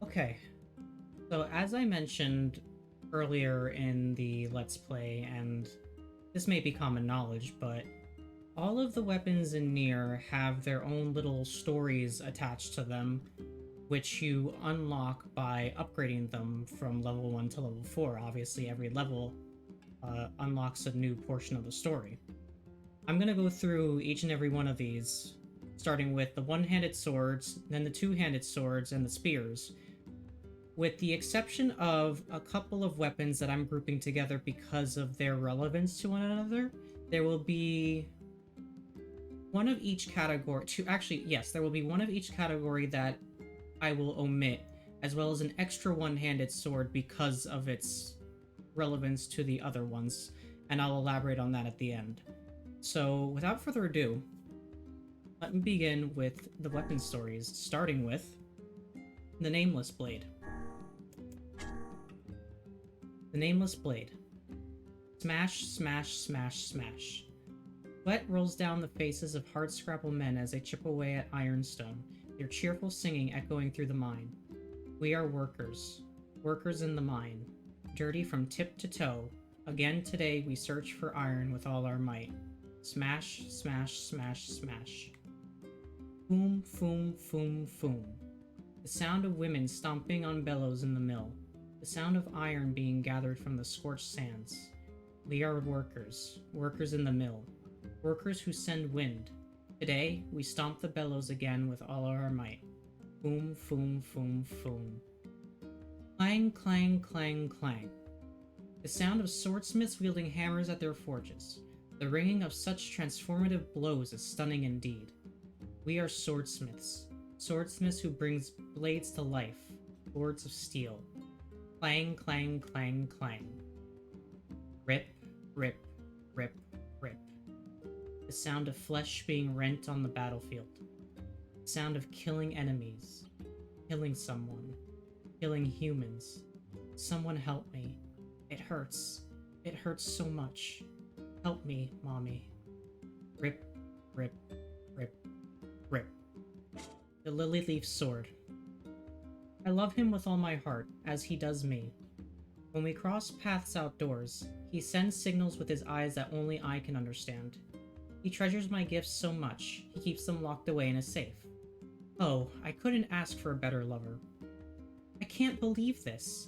Okay, so as I mentioned earlier in the Let's Play, and this may be common knowledge, but all of the weapons in NieR have their own little stories attached to them, which you unlock by upgrading them from level 1 to level 4. Obviously, every level unlocks a new portion of the story. I'm going to go through each and every one of these, starting with the one-handed swords, then the two-handed swords, and the spears. With the exception of a couple of weapons that I'm grouping together because of their relevance to one another, there will be one of each category. Yes, there will be one of each category that I will omit, as well as an extra one-handed sword because of its relevance to the other ones, and I'll elaborate on that at the end. So, without further ado, let me begin with the weapon stories, starting with the Nameless Blade. The Nameless Blade. Smash, smash, smash, smash. Sweat rolls down the faces of hardscrabble men as they chip away at ironstone, their cheerful singing echoing through the mine. We are workers. Workers in the mine. Dirty from tip to toe. Again today we search for iron with all our might. Smash, smash, smash, smash. Foom, foom, foom, foom. The sound of women stomping on bellows in the mill. The sound of iron being gathered from the scorched sands. We are workers. Workers in the mill. Workers who send wind. Today, we stomp the bellows again with all our might. Foom, foom, foom, foom. Clang, clang, clang, clang. The sound of swordsmiths wielding hammers at their forges. The ringing of such transformative blows is stunning indeed. We are swordsmiths. Swordsmiths who brings blades to life. Lords of steel. Clang, clang, clang, clang. Rip, rip, rip, rip. The sound of flesh being rent on the battlefield. The sound of killing enemies. Killing someone. Killing humans. Someone help me. It hurts. It hurts so much. Help me, mommy. Rip, rip, rip, rip. The Lily Leaf Sword. I love him with all my heart, as he does me. When we cross paths outdoors, he sends signals with his eyes that only I can understand. He treasures my gifts so much, he keeps them locked away in a safe. Oh, I couldn't ask for a better lover. I can't believe this.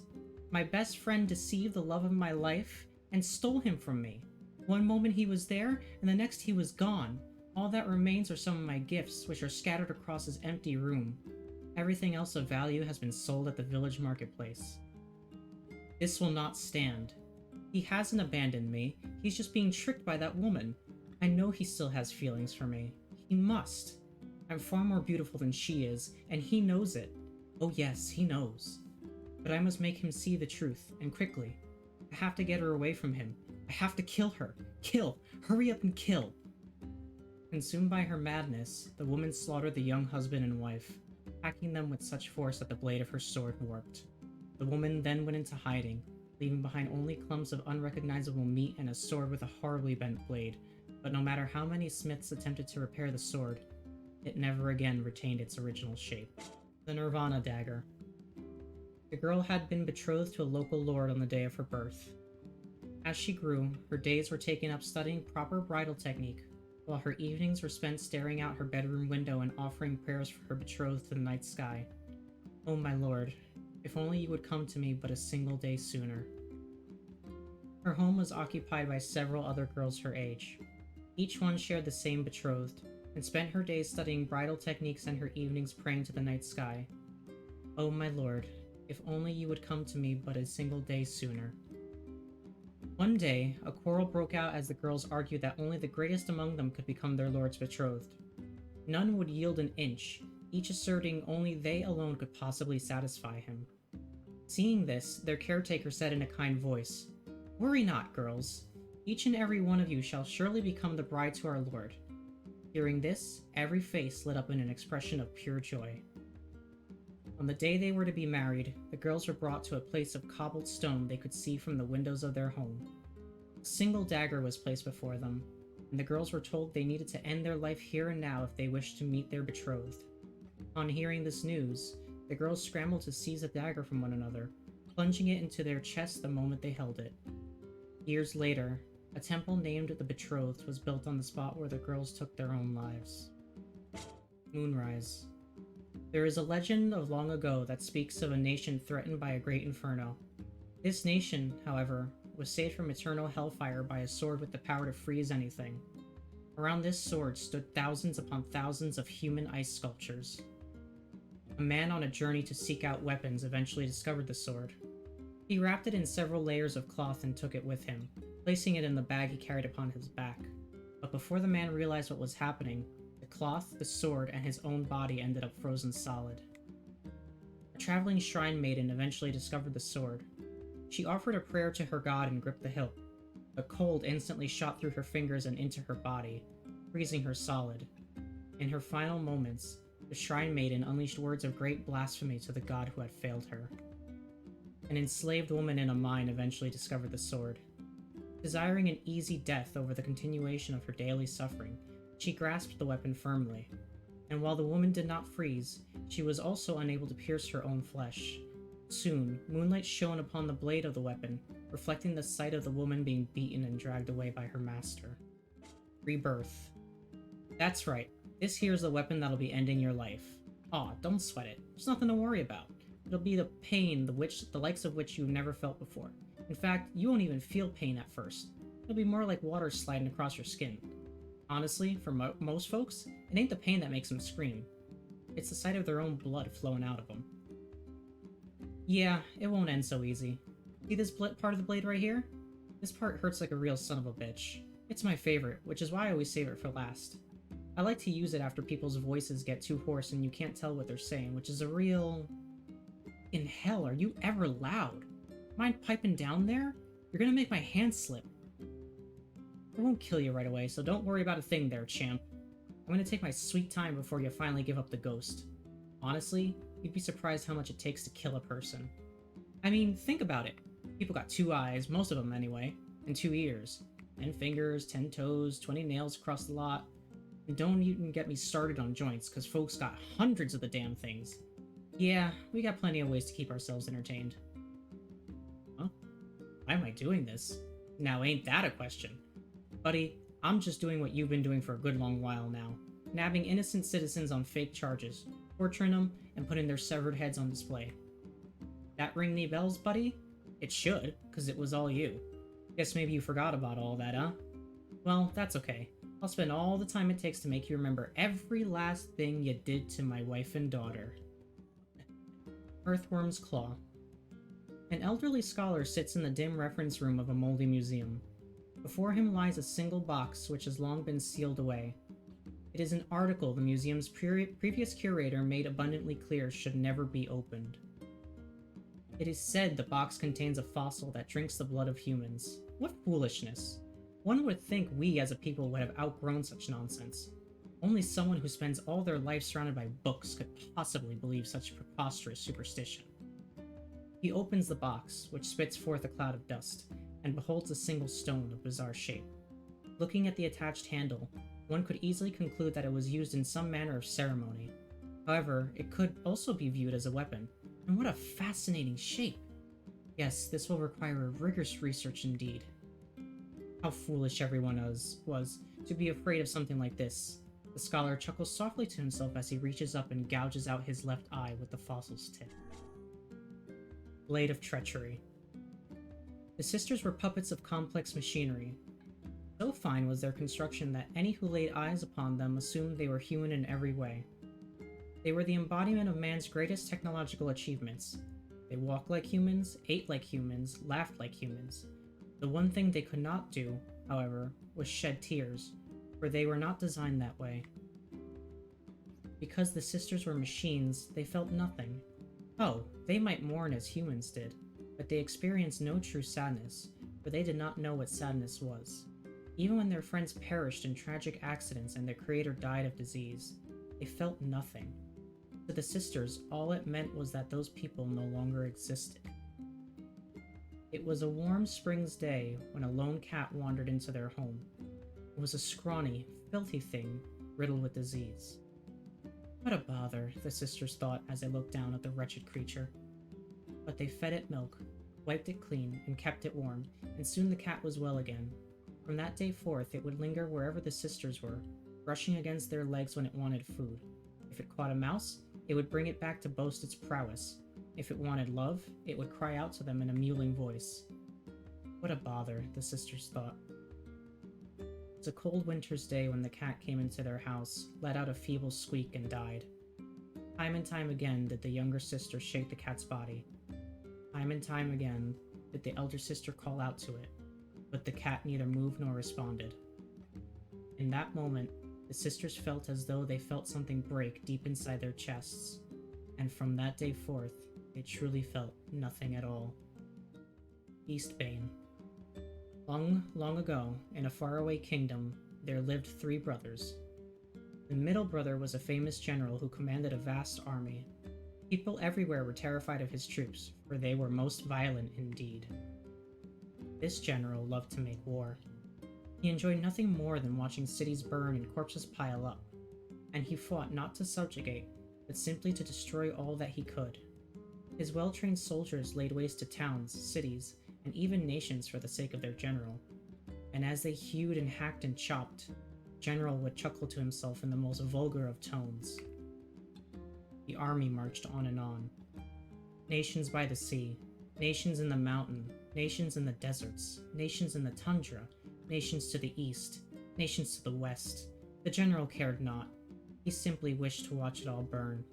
My best friend deceived the love of my life and stole him from me. One moment he was there, and the next he was gone. All that remains are some of my gifts, which are scattered across his empty room. Everything else of value has been sold at the village marketplace. This will not stand. He hasn't abandoned me, he's just being tricked by that woman. I know he still has feelings for me. He must. I'm far more beautiful than she is, and he knows it. Oh yes, he knows. But I must make him see the truth, and quickly. I have to get her away from him. I have to kill her. Kill! Hurry up and kill! Consumed by her madness, the woman slaughtered the young husband and wife, hacking them with such force that the blade of her sword warped. The woman then went into hiding, leaving behind only clumps of unrecognizable meat and a sword with a horribly bent blade, but no matter how many smiths attempted to repair the sword, it never again retained its original shape. The Nirvana Dagger. The girl had been betrothed to a local lord on the day of her birth. As she grew, her days were taken up studying proper bridal technique, while her evenings were spent staring out her bedroom window and offering prayers for her betrothed to the night sky. Oh my lord, if only you would come to me but a single day sooner. Her home was occupied by several other girls her age. Each one shared the same betrothed, and spent her days studying bridal techniques and her evenings praying to the night sky. Oh my lord, if only you would come to me but a single day sooner. One day, a quarrel broke out as the girls argued that only the greatest among them could become their lord's betrothed. None would yield an inch, each asserting only they alone could possibly satisfy him. Seeing this, their caretaker said in a kind voice, "Worry not, girls. Each and every one of you shall surely become the bride to our lord." Hearing this, every face lit up in an expression of pure joy. On the day they were to be married, the girls were brought to a place of cobbled stone they could see from the windows of their home. A single dagger was placed before them, and the girls were told they needed to end their life here and now if they wished to meet their betrothed. On hearing this news, The girls scrambled to seize a dagger from one another, plunging it into their chests the moment they held it. Years later, a temple named the Betrothed was built on the spot where the girls took their own lives. Moonrise. There is a legend of long ago that speaks of a nation threatened by a great inferno. This nation, however, was saved from eternal hellfire by a sword with the power to freeze anything. Around this sword stood thousands upon thousands of human ice sculptures. A man on a journey to seek out weapons eventually discovered the sword. He wrapped it in several layers of cloth and took it with him, placing it in the bag he carried upon his back. But before the man realized what was happening, the cloth, the sword, and his own body ended up frozen solid. A traveling shrine maiden eventually discovered the sword. She offered a prayer to her god and gripped the hilt. The cold instantly shot through her fingers and into her body, freezing her solid. In her final moments, the shrine maiden unleashed words of great blasphemy to the god who had failed her. An enslaved woman in a mine eventually discovered the sword. Desiring an easy death over the continuation of her daily suffering, she grasped the weapon firmly. And while the woman did not freeze, she was also unable to pierce her own flesh. Soon, moonlight shone upon the blade of the weapon, reflecting the sight of the woman being beaten and dragged away by her master. Rebirth. That's right, this here's the weapon that'll be ending your life. Aw, don't sweat it. There's nothing to worry about. It'll be the pain the likes of which you've never felt before. In fact, you won't even feel pain at first. It'll be more like water sliding across your skin. Honestly, for most folks, it ain't the pain that makes them scream. It's the sight of their own blood flowing out of them. Yeah, it won't end so easy. See this part of the blade right here? This part hurts like a real son of a bitch. It's my favorite, which is why I always save it for last. I like to use it after people's voices get too hoarse and you can't tell what they're saying, which is a real... In hell, are you ever loud? Mind piping down there? You're gonna make my hand slip. I won't kill you right away, so don't worry about a thing there, champ. I'm gonna take my sweet time before you finally give up the ghost. Honestly, you'd be surprised how much it takes to kill a person. I mean, think about it. People got 2 eyes, most of them anyway, and 2 ears. 10 fingers, 10 toes, 20 nails across the lot. And don't even get me started on joints, cause folks got hundreds of the damn things. Yeah, we got plenty of ways to keep ourselves entertained. Huh? Why am I doing this? Now ain't that a question? Buddy, I'm just doing what you've been doing for a good long while now. Nabbing innocent citizens on fake charges, torturing them, and putting their severed heads on display. That ring any bells, buddy? It should, cause it was all you. Guess maybe you forgot about all that, huh? Well, that's okay. I'll spend all the time it takes to make you remember every last thing you did to my wife and daughter. Earthworm's Claw. An elderly scholar sits in the dim reference room of a moldy museum. Before him lies a single box which has long been sealed away. It is an article the museum's previous curator made abundantly clear should never be opened. It is said the box contains a fossil that drinks the blood of humans. What foolishness! One would think we as a people would have outgrown such nonsense. Only someone who spends all their life surrounded by books could possibly believe such preposterous superstition. He opens the box, which spits forth a cloud of dust, and beholds a single stone of bizarre shape. Looking at the attached handle, one could easily conclude that it was used in some manner of ceremony. However, it could also be viewed as a weapon, and what a fascinating shape! Yes, this will require rigorous research indeed. How foolish everyone was to be afraid of something like this. The scholar chuckles softly to himself as he reaches up and gouges out his left eye with the fossil's tip. Blade of Treachery. The sisters were puppets of complex machinery. So fine was their construction that any who laid eyes upon them assumed they were human in every way. They were the embodiment of man's greatest technological achievements. They walked like humans, ate like humans, laughed like humans. The one thing they could not do, however, was shed tears, for they were not designed that way. Because the sisters were machines, they felt nothing. Oh, they might mourn as humans did, but they experienced no true sadness, for they did not know what sadness was. Even when their friends perished in tragic accidents and their creator died of disease, they felt nothing. To the sisters, all it meant was that those people no longer existed. It was a warm spring's day when a lone cat wandered into their home. It was a scrawny, filthy thing, riddled with disease. What a bother, the sisters thought as they looked down at the wretched creature. But they fed it milk, wiped it clean, and kept it warm, and soon the cat was well again. From that day forth, it would linger wherever the sisters were, brushing against their legs when it wanted food. If it caught a mouse, it would bring it back to boast its prowess. If it wanted love, it would cry out to them in a mewling voice. What a bother, the sisters thought. It was a cold winter's day when the cat came into their house, let out a feeble squeak, and died. Time and time again did the younger sister shake the cat's body. Time and time again did the elder sister call out to it, but the cat neither moved nor responded. In that moment, the sisters felt as though they felt something break deep inside their chests, and from that day forth, they truly felt nothing at all. Eastbane. Long, long ago, in a faraway kingdom, there lived 3 brothers. The middle brother was a famous general who commanded a vast army. People everywhere were terrified of his troops, for they were most violent indeed. This general loved to make war. He enjoyed nothing more than watching cities burn and corpses pile up, and he fought not to subjugate, but simply to destroy all that he could. His well-trained soldiers laid waste to towns, cities, and even nations for the sake of their general, and as they hewed and hacked and chopped, the general would chuckle to himself in the most vulgar of tones. The army marched on and on. Nations by the sea, nations in the mountain, nations in the deserts, nations in the tundra, nations to the east, nations to the west. The general cared not. He simply wished to watch it all burn.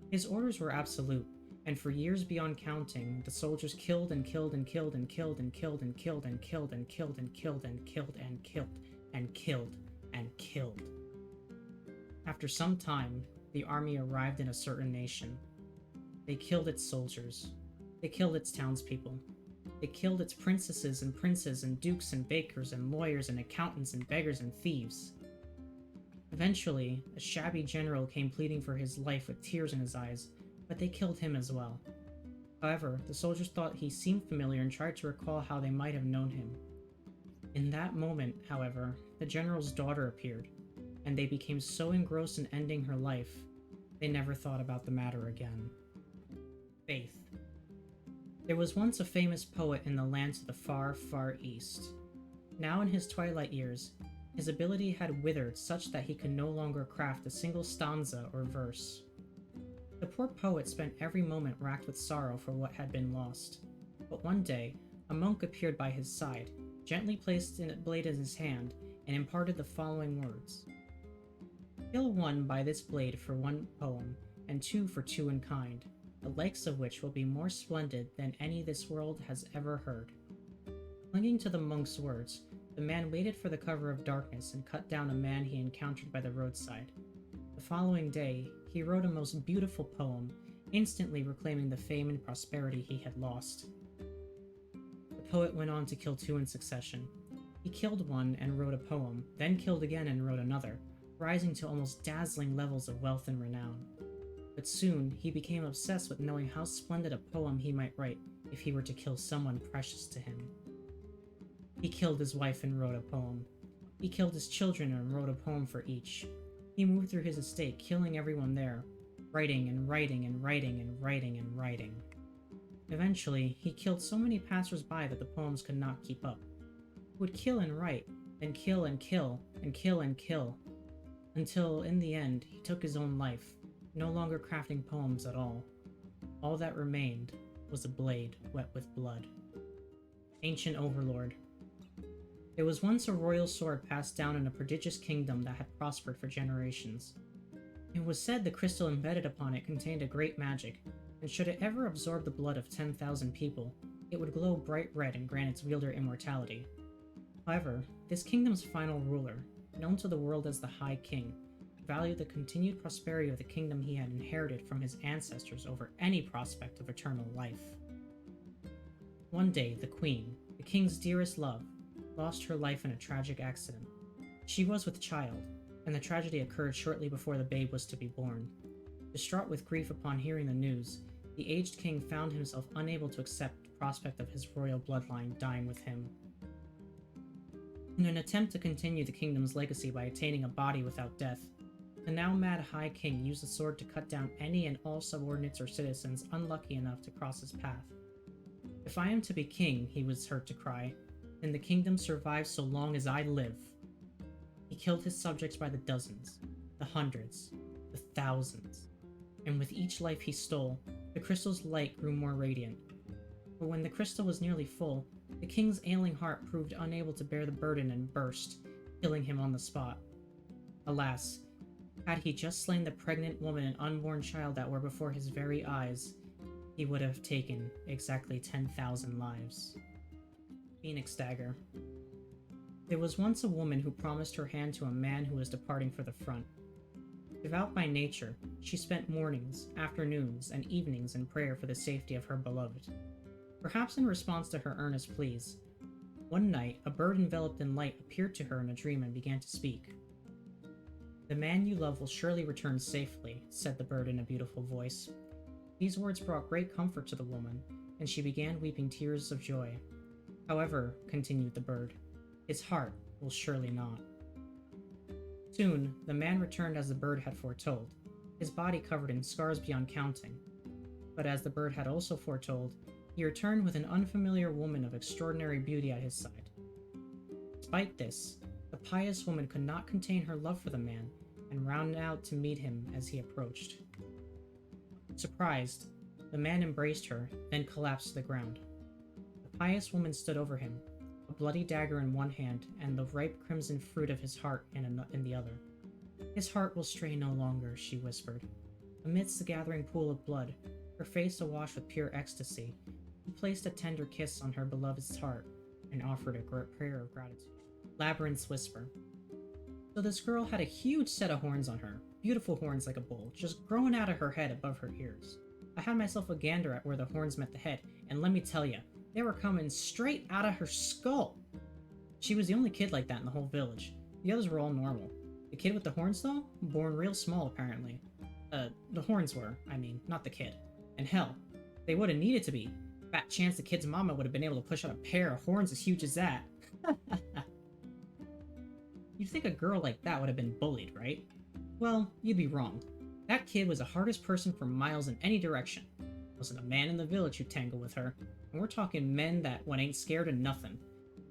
His orders were absolute, and for years beyond counting, the soldiers killed and killed and killed and killed and killed and killed and killed and killed and killed and killed and killed and killed and killed. After some time, the army arrived in a certain nation. They killed its soldiers. They killed its townspeople. They killed its princesses and princes and dukes and bakers and lawyers and accountants and beggars and thieves. Eventually, a shabby general came pleading for his life with tears in his eyes, but they killed him as well. However, the soldiers thought he seemed familiar and tried to recall how they might have known him. In that moment, however, the general's daughter appeared, and they became so engrossed in ending her life, they never thought about the matter again. Faith. There was once a famous poet in the lands of the far, far east. Now in his twilight years, his ability had withered such that he could no longer craft a single stanza or verse. The poor poet spent every moment racked with sorrow for what had been lost. But one day, a monk appeared by his side, gently placed a blade in his hand, and imparted the following words. Kill 1 by this blade for 1 poem, and 2 for 2 in kind, the likes of which will be more splendid than any this world has ever heard. Clinging to the monk's words, the man waited for the cover of darkness and cut down a man he encountered by the roadside. The following day, he wrote a most beautiful poem, instantly reclaiming the fame and prosperity he had lost. The poet went on to kill 2 in succession. He killed 1 and wrote a poem, then killed again and wrote another, rising to almost dazzling levels of wealth and renown. But soon, he became obsessed with knowing how splendid a poem he might write if he were to kill someone precious to him. He killed his wife and wrote a poem. He killed his children and wrote a poem for each. He moved through his estate, killing everyone there, writing and writing and writing and writing and writing. Eventually, he killed so many passers-by that the poems could not keep up. He would kill and write, then kill and kill, and kill and kill, until, in the end, he took his own life, no longer crafting poems at all. All that remained was a blade wet with blood. Ancient Overlord. There was once a royal sword passed down in a prodigious kingdom that had prospered for generations. It was said the crystal embedded upon it contained a great magic, and should it ever absorb the blood of 10,000 people, it would glow bright red and grant its wielder immortality. However, this kingdom's final ruler, known to the world as the High King, valued the continued prosperity of the kingdom he had inherited from his ancestors over any prospect of eternal life. One day, the queen, the king's dearest love, lost her life in a tragic accident. She was with child, and the tragedy occurred shortly before the babe was to be born. Distraught with grief upon hearing the news, the aged king found himself unable to accept the prospect of his royal bloodline dying with him. In an attempt to continue the kingdom's legacy by attaining a body without death, The now mad High King used the sword to cut down any and all subordinates or citizens unlucky enough to cross his path. If I am to be king, he was heard to cry, then the kingdom survives so long as I live. He killed his subjects by the dozens, the hundreds, the thousands, and with each life he stole, the crystal's light grew more radiant. But when the crystal was nearly full, the king's ailing heart proved unable to bear the burden and burst, killing him on the spot. Alas, had he just slain the pregnant woman and unborn child that were before his very eyes, he would have taken exactly 10,000 lives. Phoenix Dagger. There was once a woman who promised her hand to a man who was departing for the front. Devout by nature, she spent mornings, afternoons, and evenings in prayer for the safety of her beloved. Perhaps in response to her earnest pleas, one night a bird enveloped in light appeared to her in a dream and began to speak. "The man you love will surely return safely," said the bird in a beautiful voice. These words brought great comfort to the woman, and she began weeping tears of joy. "However," continued the bird, "his heart will surely not." Soon, the man returned as the bird had foretold, his body covered in scars beyond counting. But as the bird had also foretold, he returned with an unfamiliar woman of extraordinary beauty at his side. Despite this, the pious woman could not contain her love for the man and ran out to meet him as he approached. Surprised, the man embraced her, then collapsed to the ground. The pious woman stood over him, a bloody dagger in one hand and the ripe crimson fruit of his heart in the other. "His heart will stray no longer," she whispered. Amidst the gathering pool of blood, her face awash with pure ecstasy, he placed a tender kiss on her beloved's heart and offered a prayer of gratitude. Labyrinth's Whisper. So this girl had a huge set of horns on her, beautiful horns like a bull, just growing out of her head above her ears. I had myself a gander at where the horns met the head, and let me tell ya, they were coming straight out of her skull. She was the only kid like that in the whole village. The others were all normal. The kid with the horns, though, born real small apparently. The horns were, I mean, not the kid. And hell, they would have needed to be. Fat chance the kid's mama would have been able to push out a pair of horns as huge as that. You'd think a girl like that would have been bullied, right? Well, you'd be wrong. That kid was the hardest person for miles in any direction. Wasn't a man in the village who'd tangle with her, and we're talking men that one ain't scared of nothing.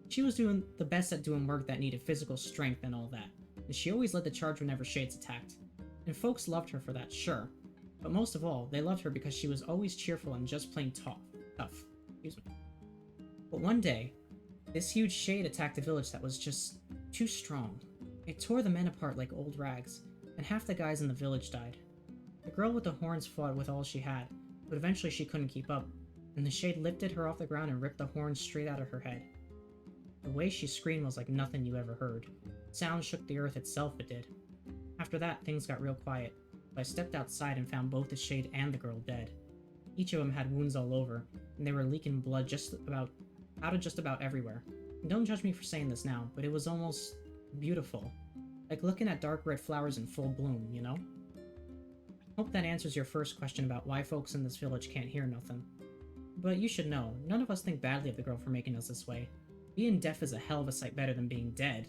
She was doing the best at doing work that needed physical strength and all that, and she always led the charge whenever Shades attacked. And folks loved her for that, sure. But most of all, they loved her because she was always cheerful and just plain tough. Excuse me. But one day, this huge shade attacked a village that was just too strong. It tore the men apart like old rags, and half the guys in the village died. The girl with the horns fought with all she had, but eventually she couldn't keep up, and the shade lifted her off the ground and ripped the horns straight out of her head. The way she screamed was like nothing you ever heard. Sound shook the earth itself, it did. After that, things got real quiet, but I stepped outside and found both the shade and the girl dead. Each of them had wounds all over, and they were leaking blood out of just about everywhere. And don't judge me for saying this now, but it was almost beautiful. Like looking at dark red flowers in full bloom, you know? Hope that answers your first question about why folks in this village can't hear nothing. But you should know, none of us think badly of the girl for making us this way. Being deaf is a hell of a sight better than being dead.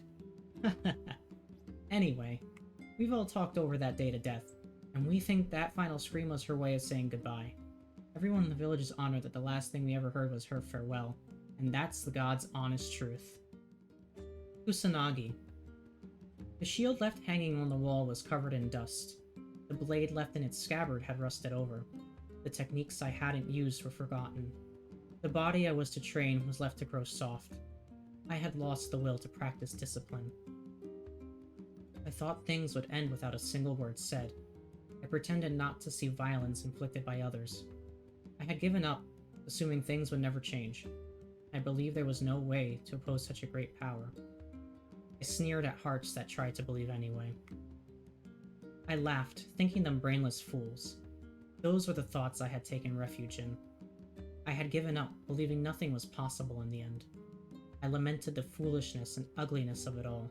Anyway, we've all talked over that day to death, and we think that final scream was her way of saying goodbye. Everyone in the village is honored that the last thing we ever heard was her farewell, and that's the god's honest truth. Kusanagi. The shield left hanging on the wall was covered in dust. The blade left in its scabbard had rusted over. The techniques I hadn't used were forgotten. The body I was to train was left to grow soft. I had lost the will to practice discipline. I thought things would end without a single word said. I pretended not to see violence inflicted by others. I had given up, assuming things would never change. I believed there was no way to oppose such a great power. I sneered at hearts that tried to believe anyway. I laughed, thinking them brainless fools. Those were the thoughts I had taken refuge in. I had given up, believing nothing was possible in the end. I lamented the foolishness and ugliness of it all.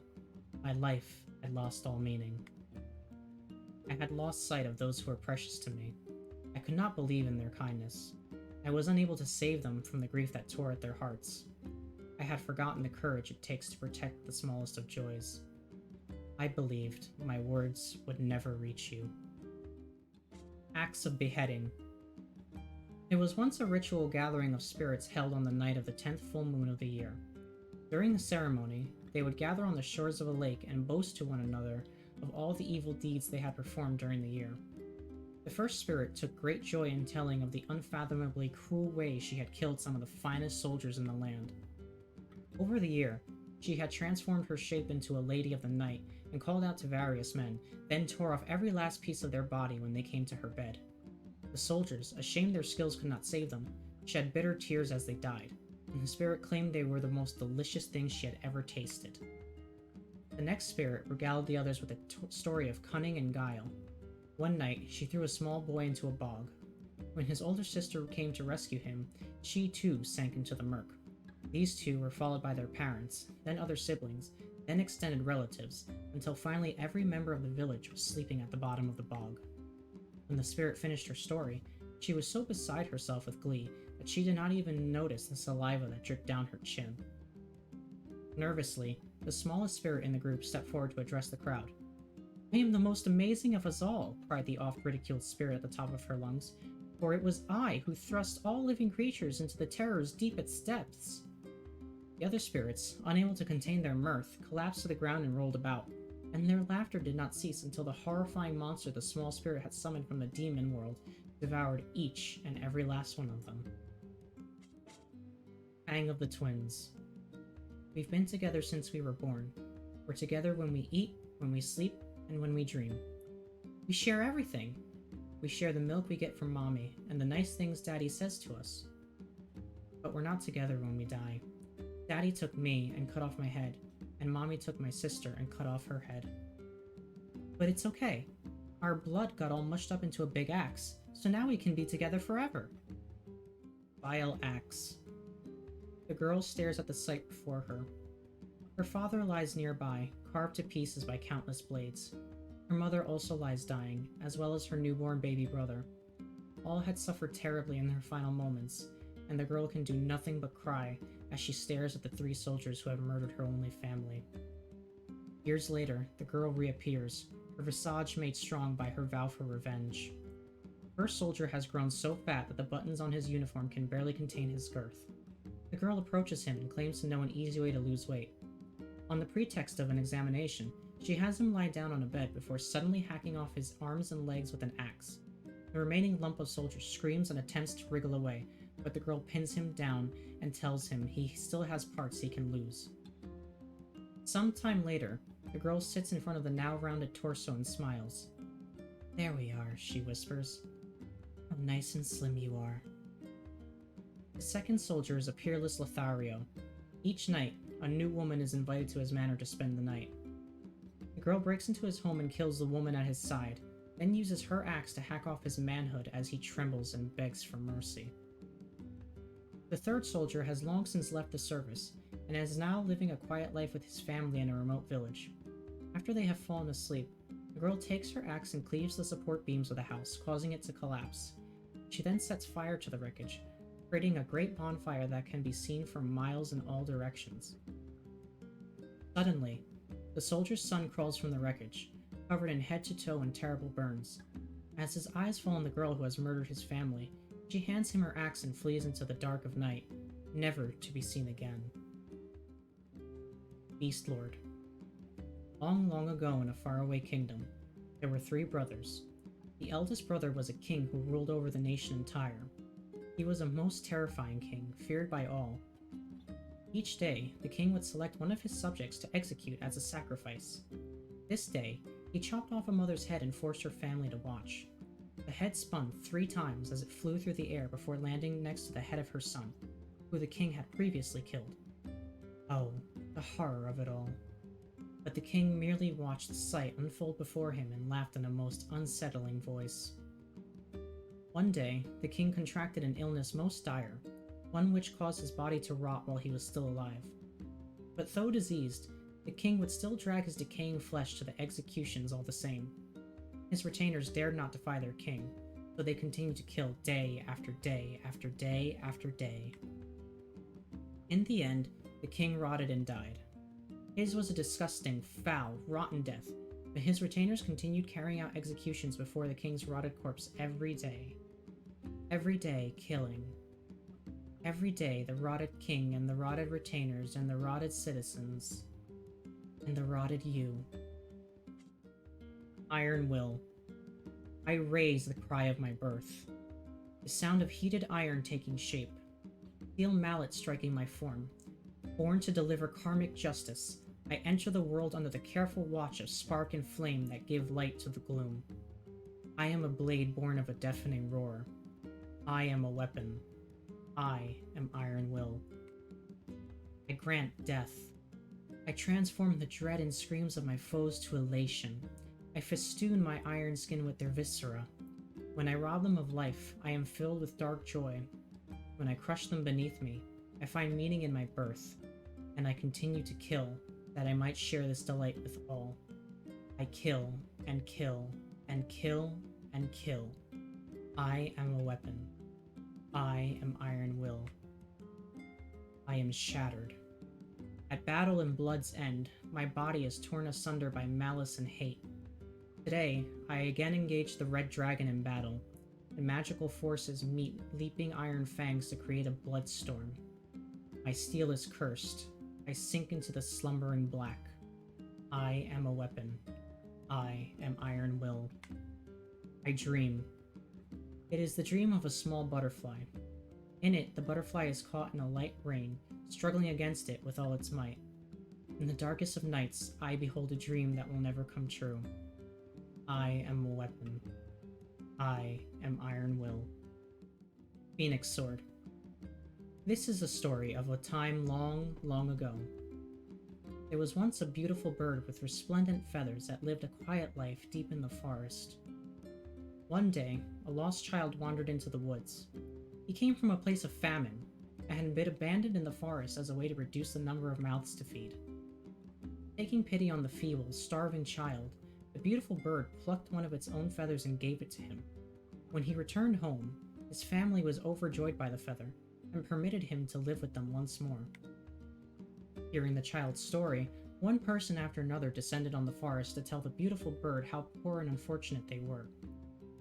My life had lost all meaning. I had lost sight of those who were precious to me. I could not believe in their kindness. I was unable to save them from the grief that tore at their hearts. I had forgotten the courage it takes to protect the smallest of joys. I believed my words would never reach you. Acts of Beheading. It was once a ritual gathering of spirits held on the night of the 10th full moon of the year. During the ceremony, they would gather on the shores of a lake and boast to one another of all the evil deeds they had performed during the year. The first spirit took great joy in telling of the unfathomably cruel way she had killed some of the finest soldiers in the land. Over the year, she had transformed her shape into a lady of the night and called out to various men, then tore off every last piece of their body when they came to her bed. The soldiers, ashamed their skills could not save them, shed bitter tears as they died, and the spirit claimed they were the most delicious things she had ever tasted. The next spirit regaled the others with a story of cunning and guile. One night, she threw a small boy into a bog. When his older sister came to rescue him, she too sank into the murk. These two were followed by their parents, then other siblings, then extended relatives, until finally every member of the village was sleeping at the bottom of the bog. When the spirit finished her story, she was so beside herself with glee that she did not even notice the saliva that dripped down her chin. Nervously, the smallest spirit in the group stepped forward to address the crowd. "I am the most amazing of us all," cried the oft-ridiculed spirit at the top of her lungs, "for it was I who thrust all living creatures into the terror's deepest depths." The other spirits, unable to contain their mirth, collapsed to the ground and rolled about, and their laughter did not cease until the horrifying monster the small spirit had summoned from the demon world devoured each and every last one of them. Hang of the Twins. We've been together since we were born. We're together when we eat, when we sleep, and when we dream. We share everything. We share the milk we get from Mommy and the nice things Daddy says to us. But we're not together when we die. Daddy took me and cut off my head, and Mommy took my sister and cut off her head. But it's okay. Our blood got all mushed up into a big axe, so now we can be together forever. Vile axe. The girl stares at the sight before her. Her father lies nearby, carved to pieces by countless blades. Her mother also lies dying, as well as her newborn baby brother. All had suffered terribly in their final moments, and the girl can do nothing but cry as she stares at the three soldiers who have murdered her only family. Years later, the girl reappears, her visage made strong by her vow for revenge. The first soldier has grown so fat that the buttons on his uniform can barely contain his girth. The girl approaches him and claims to know an easy way to lose weight. On the pretext of an examination, she has him lie down on a bed before suddenly hacking off his arms and legs with an axe. The remaining lump of soldier screams and attempts to wriggle away, but the girl pins him down and tells him he still has parts he can lose. Some time later, the girl sits in front of the now rounded torso and smiles. "There we are," she whispers. "How nice and slim you are." The second soldier is a peerless Lothario. Each night, a new woman is invited to his manor to spend the night. The girl breaks into his home and kills the woman at his side, then uses her axe to hack off his manhood as he trembles and begs for mercy. The third soldier has long since left the service, and is now living a quiet life with his family in a remote village. After they have fallen asleep, the girl takes her axe and cleaves the support beams of the house, causing it to collapse. She then sets fire to the wreckage, creating a great bonfire that can be seen for miles in all directions. Suddenly, the soldier's son crawls from the wreckage, covered in head to toe in terrible burns. As his eyes fall on the girl who has murdered his family, she hands him her axe and flees into the dark of night, never to be seen again. Beast Lord. Long, long ago in a faraway kingdom, there were three brothers. The eldest brother was a king who ruled over the nation entire. He was a most terrifying king, feared by all. Each day, the king would select one of his subjects to execute as a sacrifice. This day, he chopped off a mother's head and forced her family to watch. The head spun 3 times as it flew through the air before landing next to the head of her son, who the king had previously killed. Oh, the horror of it all. But the king merely watched the sight unfold before him and laughed in a most unsettling voice. One day, the king contracted an illness most dire, one which caused his body to rot while he was still alive. But though diseased, the king would still drag his decaying flesh to the executions all the same. His retainers dared not defy their king, so they continued to kill day after day after day after day. In the end, the king rotted and died. His was a disgusting, foul, rotten death, but his retainers continued carrying out executions before the king's rotted corpse every day. Every day, killing. Every day, the rotted king and the rotted retainers and the rotted citizens. And the rotted you. Iron will. I raise the cry of my birth. The sound of heated iron taking shape. Steel mallet striking my form. Born to deliver karmic justice, I enter the world under the careful watch of spark and flame that give light to the gloom. I am a blade born of a deafening roar. I am a weapon. I am Iron Will. I grant death. I transform the dread and screams of my foes to elation. I festoon my iron skin with their viscera. When I rob them of life, I am filled with dark joy. When I crush them beneath me, I find meaning in my birth, and I continue to kill, that I might share this delight with all. I kill, and kill, and kill, and kill. I am a weapon. I am Iron Will. I am shattered. At battle and blood's end, my body is torn asunder by malice and hate. Today, I again engage the Red Dragon in battle. The magical forces meet leaping iron fangs to create a bloodstorm. My steel is cursed. I sink into the slumbering black. I am a weapon. I am Iron Will. I dream. It is the dream of a small butterfly. In it, the butterfly is caught in a light rain, struggling against it with all its might. In the darkest of nights, I behold a dream that will never come true. I am a weapon. I am Iron Will. Phoenix Sword. This is a story of a time long, long ago. There was once a beautiful bird with resplendent feathers that lived a quiet life deep in the forest. One day, a lost child wandered into the woods. He came from a place of famine and had been abandoned in the forest as a way to reduce the number of mouths to feed. Taking pity on the feeble, starving child, the beautiful bird plucked one of its own feathers and gave it to him. When he returned home, his family was overjoyed by the feather and permitted him to live with them once more. Hearing the child's story, one person after another descended on the forest to tell the beautiful bird how poor and unfortunate they were.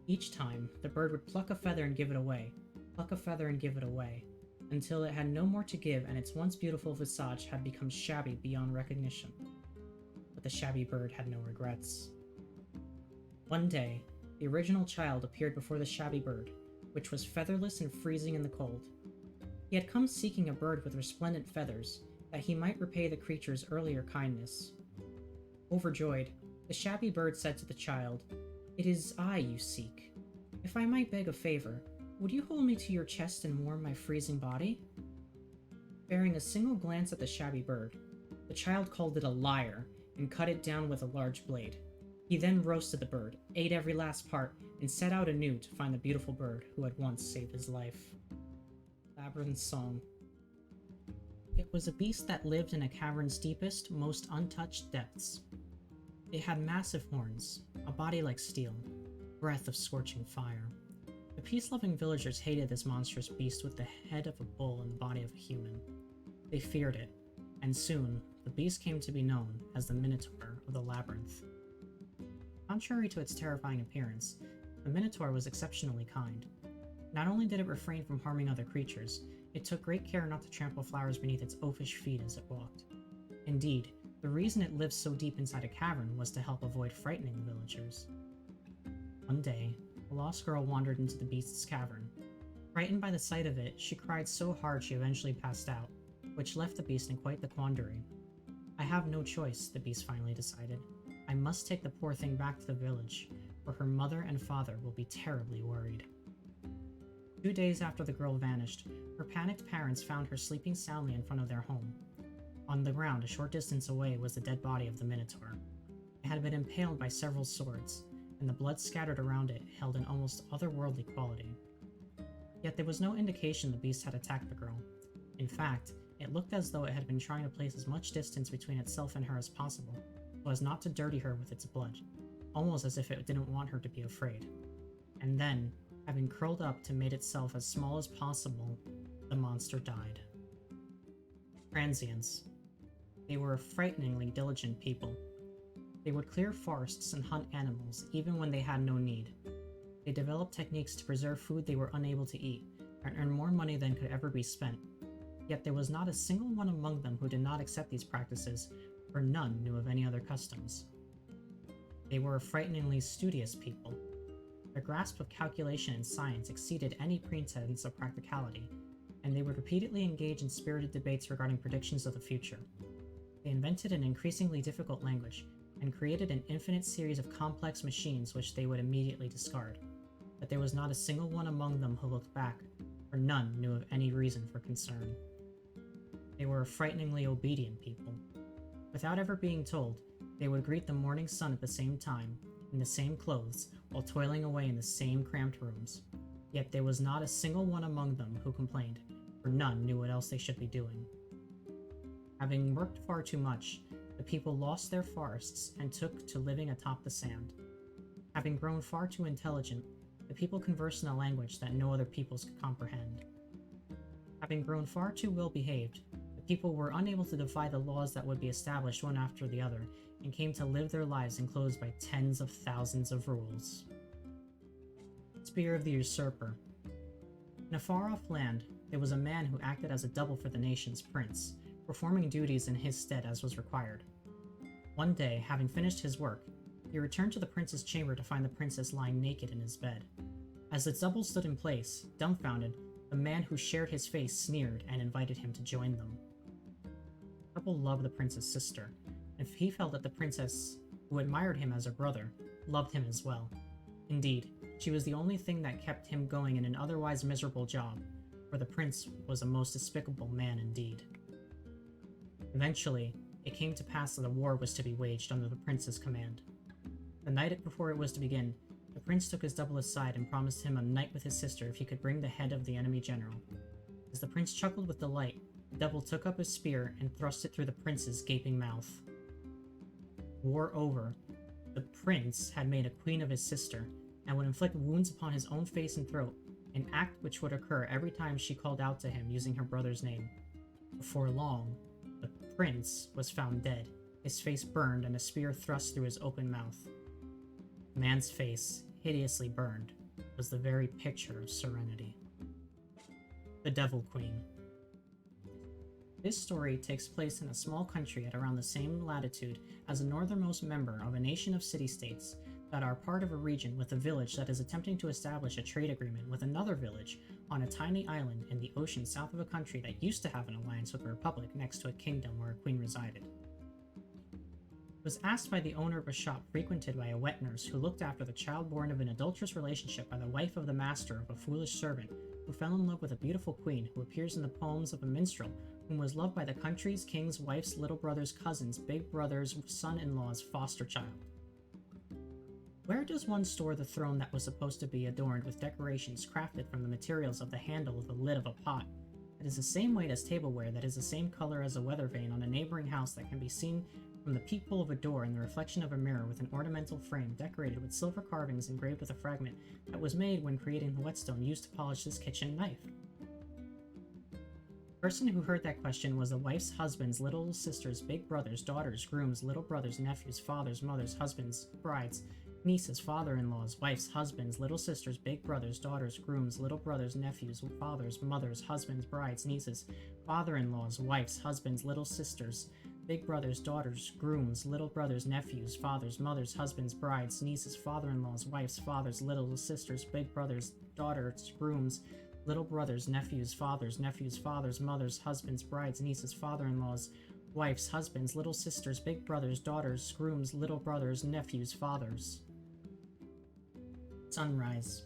Each time, the bird would pluck a feather and give it away, pluck a feather and give it away, until it had no more to give and its once beautiful visage had become shabby beyond recognition. But the shabby bird had no regrets. One day, the original child appeared before the shabby bird, which was featherless and freezing in the cold. He had come seeking a bird with resplendent feathers, that he might repay the creature's earlier kindness. Overjoyed, the shabby bird said to the child, "It is I you seek. If I might beg a favor, would you hold me to your chest and warm my freezing body?" Bearing a single glance at the shabby bird, the child called it a liar and cut it down with a large blade. He then roasted the bird, ate every last part, and set out anew to find the beautiful bird who had once saved his life. Labyrinth Song. It was a beast that lived in a cavern's deepest, most untouched depths. It had massive horns, a body like steel, breath of scorching fire. The peace-loving villagers hated this monstrous beast with the head of a bull and the body of a human. They feared it, and soon, the beast came to be known as the Minotaur of the Labyrinth. Contrary to its terrifying appearance, the Minotaur was exceptionally kind. Not only did it refrain from harming other creatures, it took great care not to trample flowers beneath its oafish feet as it walked. Indeed, the reason it lived so deep inside a cavern was to help avoid frightening the villagers. One day, a lost girl wandered into the beast's cavern. Frightened by the sight of it, she cried so hard she eventually passed out, which left the beast in quite the quandary. "I have no choice," the beast finally decided. "I must take the poor thing back to the village, where her mother and father will be terribly worried." 2 days after the girl vanished, her panicked parents found her sleeping soundly in front of their home. On the ground a short distance away was the dead body of the Minotaur. It had been impaled by several swords, and the blood scattered around it held an almost otherworldly quality. Yet there was no indication the beast had attacked the girl. In fact, it looked as though it had been trying to place as much distance between itself and her as possible, so as not to dirty her with its blood, almost as if it didn't want her to be afraid. And then, having curled up to make itself as small as possible, the monster died. Transience. They were a frighteningly diligent people. They would clear forests and hunt animals even when they had no need. They developed techniques to preserve food they were unable to eat and earn more money than could ever be spent. Yet there was not a single one among them who did not accept these practices, for none knew of any other customs. They were a frighteningly studious people. Their grasp of calculation and science exceeded any pretense of practicality, and they would repeatedly engage in spirited debates regarding predictions of the future. They invented an increasingly difficult language, and created an infinite series of complex machines which they would immediately discard. But there was not a single one among them who looked back, for none knew of any reason for concern. They were a frighteningly obedient people. Without ever being told, they would greet the morning sun at the same time, in the same clothes, while toiling away in the same cramped rooms. Yet there was not a single one among them who complained, for none knew what else they should be doing. Having worked far too much, the people lost their forests and took to living atop the sand. Having grown far too intelligent, the people conversed in a language that no other peoples could comprehend. Having grown far too well-behaved, the people were unable to defy the laws that would be established one after the other, and came to live their lives enclosed by tens of thousands of rules. Spear of the Usurper. In a far-off land, there was a man who acted as a double for the nation's prince, performing duties in his stead as was required. One day, having finished his work, he returned to the prince's chamber to find the princess lying naked in his bed. As the double stood in place, dumbfounded, the man who shared his face sneered and invited him to join them. The couple loved the prince's sister, and he felt that the princess, who admired him as a brother, loved him as well. Indeed, she was the only thing that kept him going in an otherwise miserable job, for the prince was a most despicable man indeed. Eventually, it came to pass that a war was to be waged under the prince's command. The night before it was to begin, the prince took his double aside and promised him a night with his sister if he could bring the head of the enemy general. As the prince chuckled with delight, the double took up his spear and thrust it through the prince's gaping mouth. War over, the prince had made a queen of his sister, and would inflict wounds upon his own face and throat, an act which would occur every time she called out to him using her brother's name. Before long, the prince was found dead, his face burned and a spear thrust through his open mouth. The man's face, hideously burned, was the very picture of serenity. The Devil Queen. This story takes place in a small country at around the same latitude as the northernmost member of a nation of city-states that are part of a region with a village that is attempting to establish a trade agreement with another village on a tiny island in the ocean south of a country that used to have an alliance with a republic next to a kingdom where a queen resided. It was asked by the owner of a shop frequented by a wet nurse who looked after the child born of an adulterous relationship by the wife of the master of a foolish servant who fell in love with a beautiful queen who appears in the poems of a minstrel whom was loved by the country's king's wife's little brother's cousin's big brother's son-in-law's foster child. Where does one store the throne that was supposed to be adorned with decorations crafted from the materials of the handle of the lid of a pot? That is the same weight as tableware that is the same color as a weather vane on a neighboring house that can be seen from the peephole of a door in the reflection of a mirror with an ornamental frame decorated with silver carvings engraved with a fragment that was made when creating the whetstone used to polish this kitchen knife. The person who heard that question was the wife's husband's little sisters, big brothers, daughters, grooms, little brothers, nephews, fathers, mothers, husbands, brides, nieces, father-in-laws, wives, husbands, little sisters, big brothers, daughters, grooms, little brothers, nephews, fathers, mothers, husbands, brides, nieces, father-in-laws, wives, husbands, little sisters, big brothers, daughters, grooms, little brothers, nephews, fathers, mothers, husbands, brides, nieces, father-in-laws, wives, fathers, little sisters, big brothers, daughters, grooms, little brothers, nephews, fathers, mothers, husbands, brides, nieces, father-in-laws, wives, husbands, little sisters, big brothers, daughters, grooms, little brothers, nephews, fathers. Sunrise.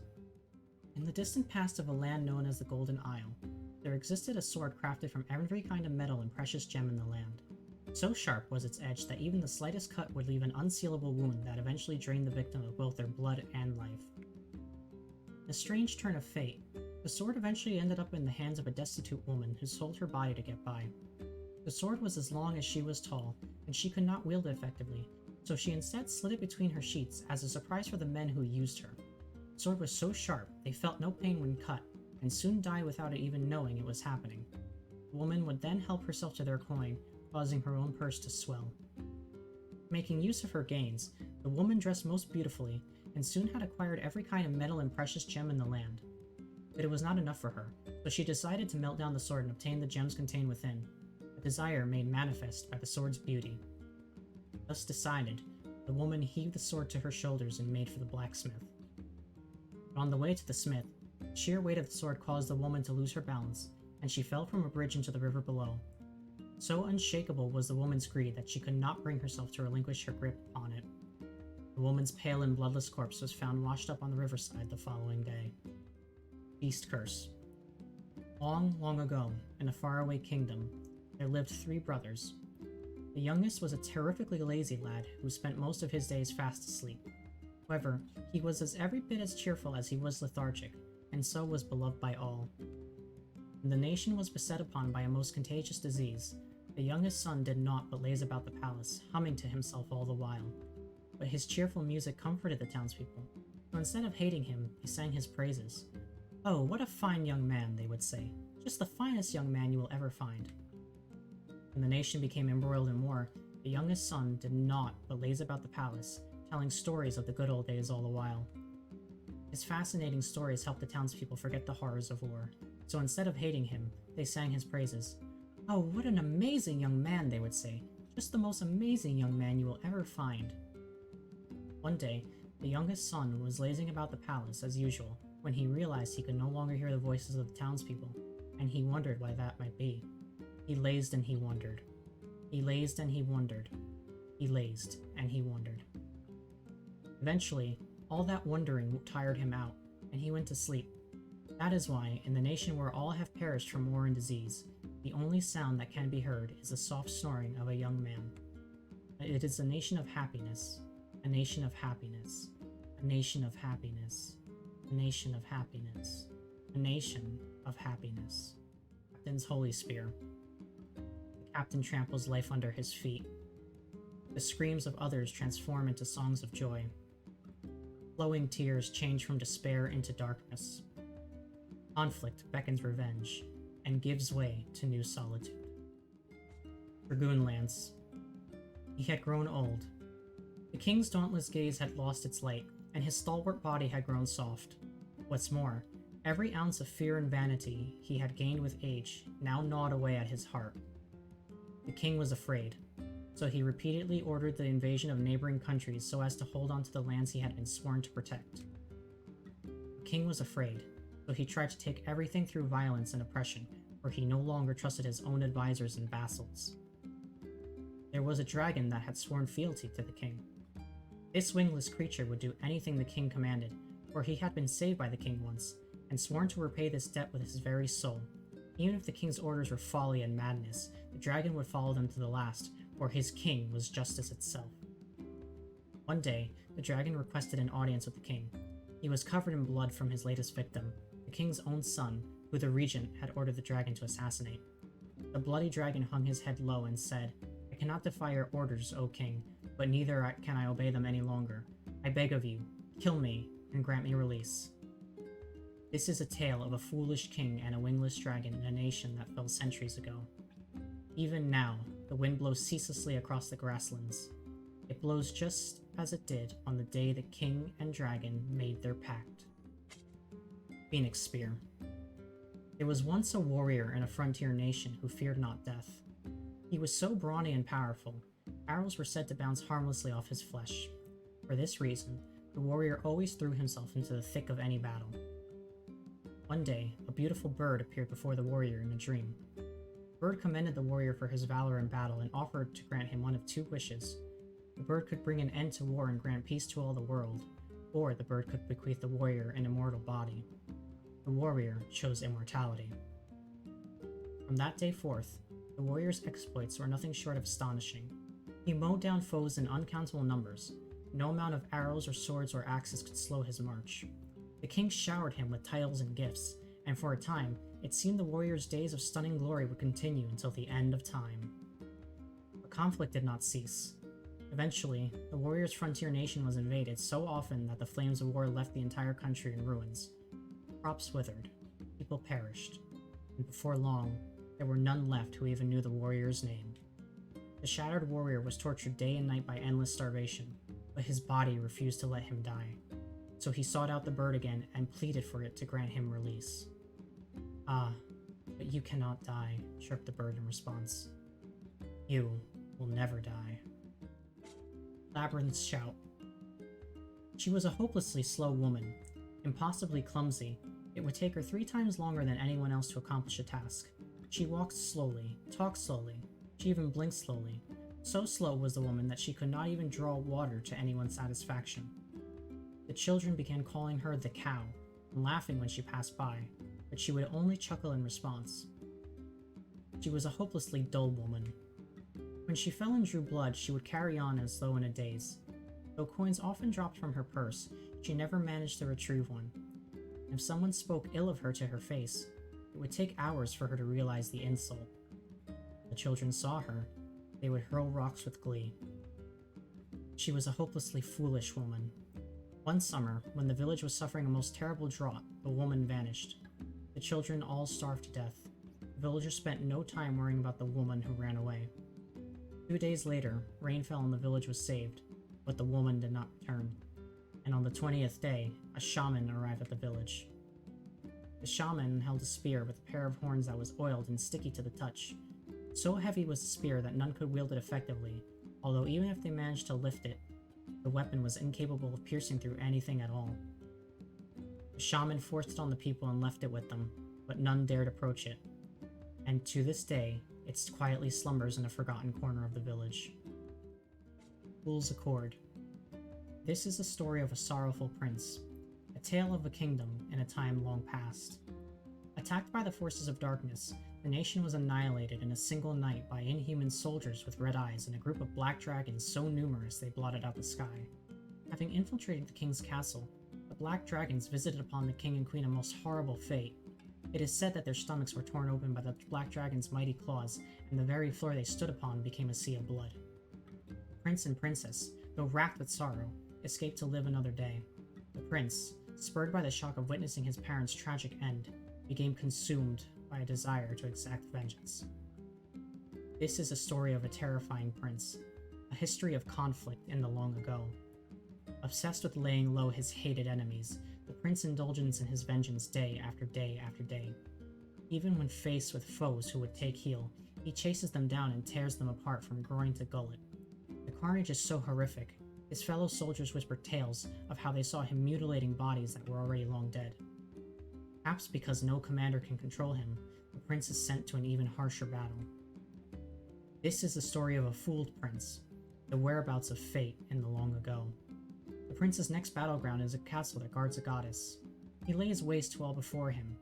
In the distant past of a land known as the Golden Isle, there existed a sword crafted from every kind of metal and precious gem in the land. So sharp was its edge that even the slightest cut would leave an unsealable wound that eventually drained the victim of both their blood and life. In a strange turn of fate, the sword eventually ended up in the hands of a destitute woman who sold her body to get by. The sword was as long as she was tall, and she could not wield it effectively, so she instead slid it between her sheets as a surprise for the men who used her. The sword was so sharp they felt no pain when cut, and soon died without even knowing it was happening. The woman would then help herself to their coin, causing her own purse to swell. Making use of her gains, the woman dressed most beautifully and soon had acquired every kind of metal and precious gem in the land. But it was not enough for her, so she decided to melt down the sword and obtain the gems contained within, a desire made manifest by the sword's beauty. Thus decided, the woman heaved the sword to her shoulders and made for the blacksmith. But on the way to the smith, the sheer weight of the sword caused the woman to lose her balance, and she fell from a bridge into the river below. So unshakable was the woman's greed that she could not bring herself to relinquish her grip on it. The woman's pale and bloodless corpse was found washed up on the riverside the following day. Beast Curse. Long, long ago, in a faraway kingdom, there lived 3 brothers. The youngest was a terrifically lazy lad who spent most of his days fast asleep. However, he was every bit as cheerful as he was lethargic, and so was beloved by all. When the nation was beset upon by a most contagious disease, the youngest son did naught but laze about the palace, humming to himself all the while. But his cheerful music comforted the townspeople, so instead of hating him, they sang his praises. "Oh, what a fine young man," they would say. "Just the finest young man you will ever find." When the nation became embroiled in war, the youngest son did naught but laze about the palace, telling stories of the good old days all the while. His fascinating stories helped the townspeople forget the horrors of war, so instead of hating him, they sang his praises. "Oh, what an amazing young man," they would say. "Just the most amazing young man you will ever find." One day, the youngest son was lazing about the palace as usual when he realized he could no longer hear the voices of the townspeople, and he wondered why that might be. He lazed and he wondered. He lazed and he wondered. He lazed and he wondered. Eventually, all that wondering tired him out, and he went to sleep. That is why, in the nation where all have perished from war and disease, the only sound that can be heard is the soft snoring of a young man. It is a nation of happiness, a nation of happiness, a nation of happiness, a nation of happiness, a nation of happiness. Captain's holy spear. The captain tramples life under his feet. The screams of others transform into songs of joy. Flowing tears change from despair into darkness. Conflict beckons revenge and gives way to new solitude. Dragoon Lance. He had grown old. The king's dauntless gaze had lost its light, and his stalwart body had grown soft. What's more, every ounce of fear and vanity he had gained with age now gnawed away at his heart. The king was afraid, so he repeatedly ordered the invasion of neighboring countries so as to hold on to the lands he had been sworn to protect. The king was afraid, so he tried to take everything through violence and oppression, for he no longer trusted his own advisors and vassals. There was a dragon that had sworn fealty to the king. This wingless creature would do anything the king commanded, for he had been saved by the king once, and sworn to repay this debt with his very soul. Even if the king's orders were folly and madness, the dragon would follow them to the last, for his king was justice itself. One day, the dragon requested an audience with the king. He was covered in blood from his latest victim, the king's own son, who the regent had ordered the dragon to assassinate. The bloody dragon hung his head low and said, "I cannot defy your orders, O king, but neither can I obey them any longer. I beg of you, kill me and grant me release." This is a tale of a foolish king and a wingless dragon in a nation that fell centuries ago. Even now, the wind blows ceaselessly across the grasslands. It blows just as it did on the day the king and dragon made their pact. Phoenix Spear. There was once a warrior in a frontier nation who feared not death. He was so brawny and powerful, arrows were said to bounce harmlessly off his flesh. For this reason, the warrior always threw himself into the thick of any battle. One day, a beautiful bird appeared before the warrior in a dream. The bird commended the warrior for his valor in battle and offered to grant him one of 2 wishes. The bird could bring an end to war and grant peace to all the world, or the bird could bequeath the warrior an immortal body. The warrior chose immortality. From that day forth, the warrior's exploits were nothing short of astonishing. He mowed down foes in uncountable numbers. No amount of arrows or swords or axes could slow his march. The king showered him with titles and gifts, and for a time, it seemed the warrior's days of stunning glory would continue until the end of time. But conflict did not cease. Eventually, the warrior's frontier nation was invaded so often that the flames of war left the entire country in ruins. Crops withered, people perished, and before long, there were none left who even knew the warrior's name. The shattered warrior was tortured day and night by endless starvation, but his body refused to let him die. So he sought out the bird again and pleaded for it to grant him release. "Ah, but you cannot die," chirped the bird in response. "You will never die." Labyrinth's shout. She was a hopelessly slow woman, impossibly clumsy. It would take her 3 times longer than anyone else to accomplish a task. She walked slowly, talked slowly, she even blinked slowly. So slow was the woman that she could not even draw water to anyone's satisfaction. The children began calling her the cow and laughing when she passed by, but she would only chuckle in response. She was a hopelessly dull woman. When she fell and drew blood, she would carry on as though in a daze. Though coins often dropped from her purse, she never managed to retrieve one. If someone spoke ill of her to her face, it would take hours for her to realize the insult. The children saw her. They would hurl rocks with glee. She was a hopelessly foolish woman. One summer, when the village was suffering a most terrible drought, the woman vanished. The children all starved to death. The villagers spent no time worrying about the woman who ran away. 2 days later, rain fell and the village was saved, but the woman did not return. And on the 20th day, a shaman arrived at the village. The shaman held a spear with a pair of horns that was oiled and sticky to the touch. So heavy was the spear that none could wield it effectively, although even if they managed to lift it, the weapon was incapable of piercing through anything at all. The shaman forced it on the people and left it with them, but none dared approach it. And to this day, it quietly slumbers in a forgotten corner of the village. Fool's Accord. This is the story of a sorrowful prince, a tale of a kingdom in a time long past. Attacked by the forces of darkness, the nation was annihilated in a single night by inhuman soldiers with red eyes and a group of black dragons so numerous they blotted out the sky. Having infiltrated the king's castle, the black dragons visited upon the king and queen a most horrible fate. It is said that their stomachs were torn open by the black dragon's mighty claws, and the very floor they stood upon became a sea of blood. Prince and princess, though racked with sorrow, escaped to live another day. The prince, spurred by the shock of witnessing his parents' tragic end, became consumed by a desire to exact vengeance. This is a story of a terrifying prince, a history of conflict in the long ago. Obsessed with laying low his hated enemies, the prince indulges in his vengeance day after day after day. Even when faced with foes who would take heel, he chases them down and tears them apart from groin to gullet. The carnage is so horrific, his fellow soldiers whisper tales of how they saw him mutilating bodies that were already long dead. Perhaps because no commander can control him, the prince is sent to an even harsher battle. This is the story of a fooled prince, the whereabouts of fate in the long ago. The prince's next battleground is a castle that guards a goddess. He lays waste to all before him,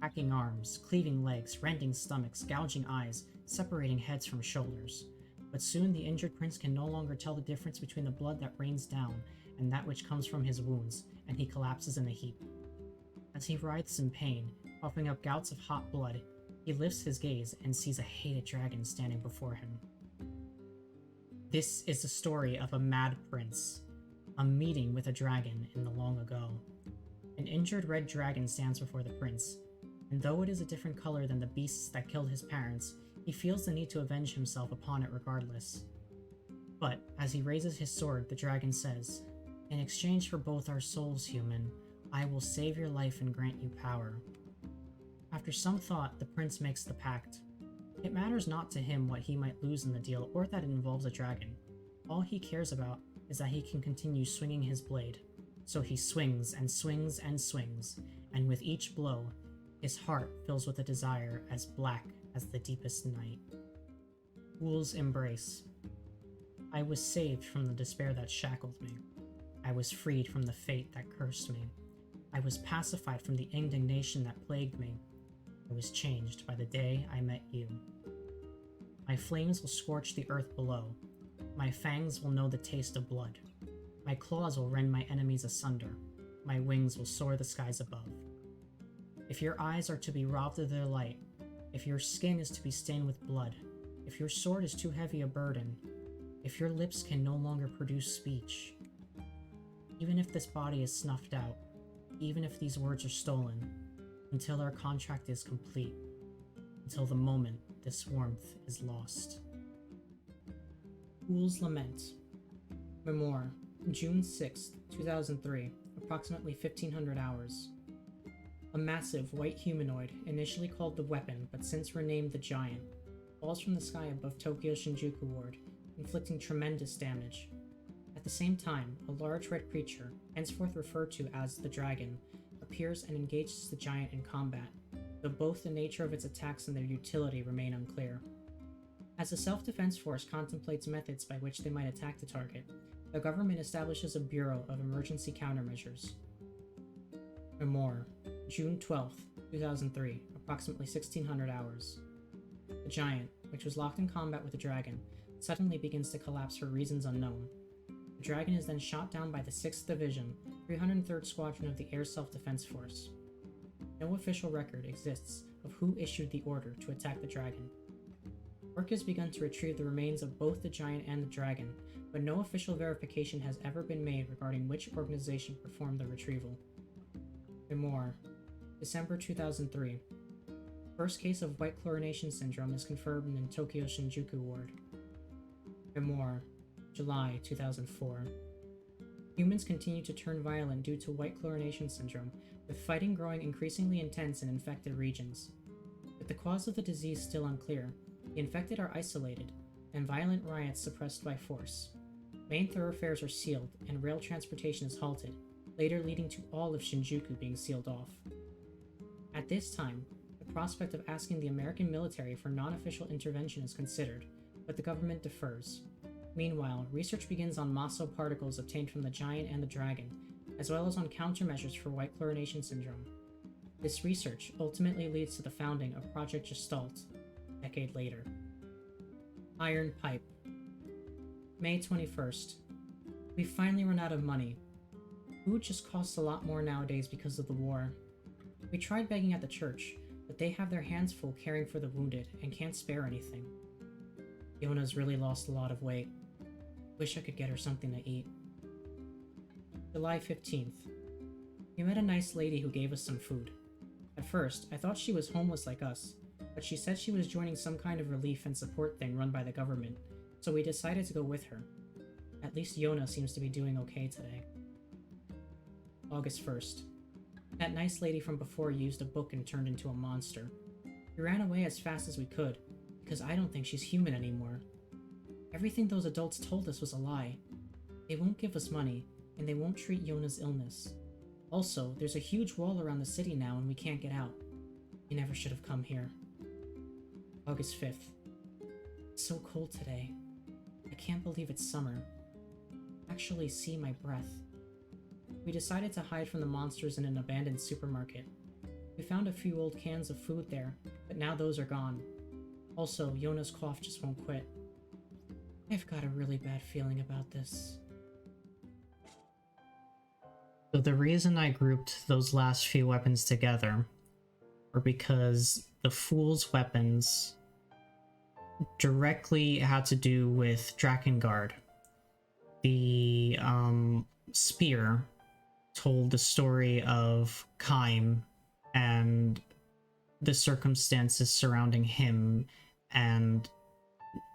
hacking arms, cleaving legs, rending stomachs, gouging eyes, separating heads from shoulders. But soon the injured prince can no longer tell the difference between the blood that rains down and that which comes from his wounds, and he collapses in a heap. As he writhes in pain, puffing up gouts of hot blood, he lifts his gaze and sees a hated dragon standing before him. This is the story of a mad prince, a meeting with a dragon in the long ago. An injured red dragon stands before the prince, and though it is a different color than the beasts that killed his parents, he feels the need to avenge himself upon it regardless. But as he raises his sword, the dragon says, "In exchange for both our souls, human, I will save your life and grant you power." After some thought, the prince makes the pact. It matters not to him what he might lose in the deal or that it involves a dragon. All he cares about is that he can continue swinging his blade. So he swings and swings and swings, and with each blow, his heart fills with a desire as black as the deepest night. Fool's Embrace. I was saved from the despair that shackled me. I was freed from the fate that cursed me. I was pacified from the indignation that plagued me. I was changed by the day I met you. My flames will scorch the earth below. My fangs will know the taste of blood. My claws will rend my enemies asunder. My wings will soar the skies above. If your eyes are to be robbed of their light, if your skin is to be stained with blood, if your sword is too heavy a burden, if your lips can no longer produce speech, even if this body is snuffed out, even if these words are stolen, until our contract is complete, until the moment this warmth is lost. Fool's Lament. Memoir, June 6th, 2003, approximately 1500 hours. A massive white humanoid, initially called the Weapon but since renamed the Giant, falls from the sky above Tokyo's Shinjuku ward, inflicting tremendous damage. At the same time, a large red creature, henceforth referred to as the Dragon, appears and engages the Giant in combat, though both the nature of its attacks and their utility remain unclear. As the self-defense force contemplates methods by which they might attack the target, the government establishes a Bureau of Emergency Countermeasures. Memoir, June 12th, 2003, approximately 1600 hours. The Giant, which was locked in combat with the Dragon, suddenly begins to collapse for reasons unknown. The Dragon is then shot down by the 6th Division, 303rd Squadron of the Air Self-Defense Force. No official record exists of who issued the order to attack the Dragon. Work has begun to retrieve the remains of both the Giant and the Dragon, but no official verification has ever been made regarding which organization performed the retrieval. Memoir, December 2003. First case of white chlorination syndrome is confirmed in Tokyo Shinjuku ward. Memoir, July 2004. Humans continue to turn violent due to white chlorination syndrome, with fighting growing increasingly intense in infected regions. With the cause of the disease still unclear, the infected are isolated, and violent riots suppressed by force. Main thoroughfares are sealed, and rail transportation is halted, later leading to all of Shinjuku being sealed off. At this time, the prospect of asking the American military for non-official intervention is considered, but the government defers. Meanwhile, research begins on Maso particles obtained from the Giant and the Dragon, as well as on countermeasures for white chlorination syndrome. This research ultimately leads to the founding of Project Gestalt, a decade later. Iron Pipe. May 21st. We finally run out of money. Food just costs a lot more nowadays because of the war. We tried begging at the church, but they have their hands full caring for the wounded and can't spare anything. Yona's really lost a lot of weight. Wish I could get her something to eat. July 15th. We met a nice lady who gave us some food. At first, I thought she was homeless like us, but she said she was joining some kind of relief and support thing run by the government, so we decided to go with her. At least Yona seems to be doing okay today. August 1st. That nice lady from before used a book and turned into a monster. We ran away as fast as we could, because I don't think she's human anymore. Everything those adults told us was a lie. They won't give us money, and they won't treat Yona's illness. Also, there's a huge wall around the city now and we can't get out. We never should have come here. August 5th. It's so cold today. I can't believe it's summer. Actually see my breath. We decided to hide from the monsters in an abandoned supermarket. We found a few old cans of food there, but now those are gone. Also, Yona's cough just won't quit. I've got a really bad feeling about this. So the reason I grouped those last few weapons together were because the Fool's weapons directly had to do with Drakengard. The spear told the story of Kaim and the circumstances surrounding him and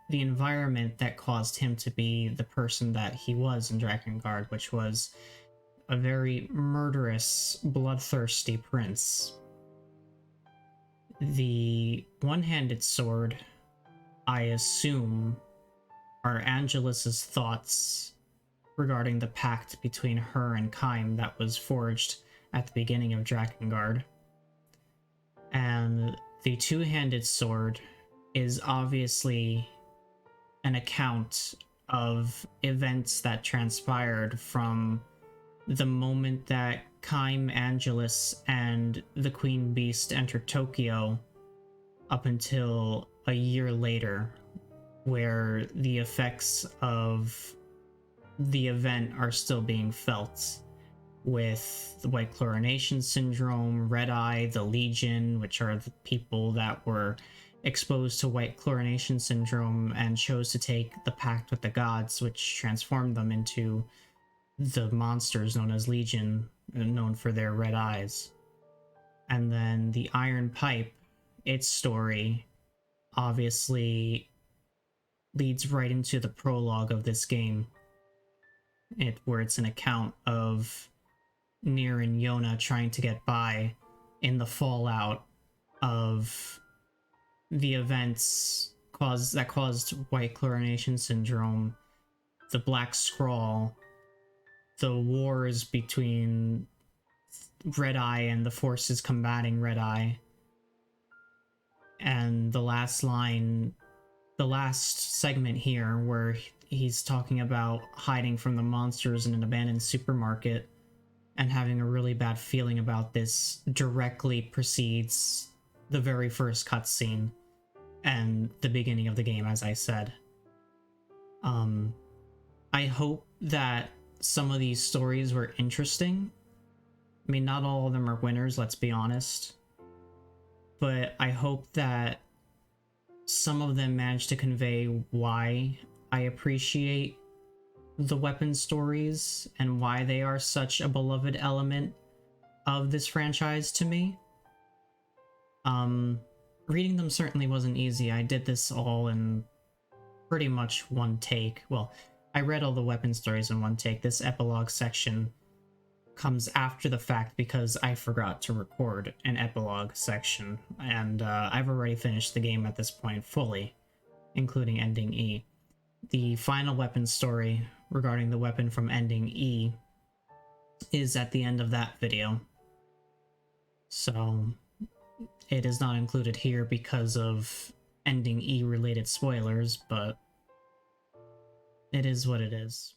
the environment that caused him to be the person that he was in Drakengard, which was a very murderous, bloodthirsty prince. The one-handed sword, I assume, are Angelus's thoughts regarding the pact between her and Kaim that was forged at the beginning of Drakengard. And the two-handed sword is obviously an account of events that transpired from the moment that Kaim, Angelus, and the Queen Beast entered Tokyo up until a year later, where the effects of the event are still being felt, with the white chlorination syndrome, Red Eye, the Legion, which are the people that were exposed to white chlorination syndrome and chose to take the pact with the gods, which transformed them into the monsters known as Legion, known for their red eyes. And then the Iron Pipe, its story, obviously leads right into the prologue of this game, where it's an account of NieR and Yona trying to get by in the fallout of the events that caused white chlorination syndrome, the Black Scrawl, the wars between Red Eye and the forces combating Red Eye, and the last segment here where he's talking about hiding from the monsters in an abandoned supermarket and having a really bad feeling about this directly precedes the very first cutscene and the beginning of the game, as I said. I hope that some of these stories were interesting. I mean, not all of them are winners, let's be honest. But I hope that some of them managed to convey why I appreciate the weapon stories and why they are such a beloved element of this franchise to me. Reading them certainly wasn't easy. I did this all in pretty much one take. Well, I read all the weapon stories in one take. This epilogue section comes after the fact because I forgot to record an epilogue section, and I've already finished the game at this point fully, including ending E. The final weapon story regarding the weapon from ending E is at the end of that video, so it is not included here because of ending E related spoilers, but it is what it is.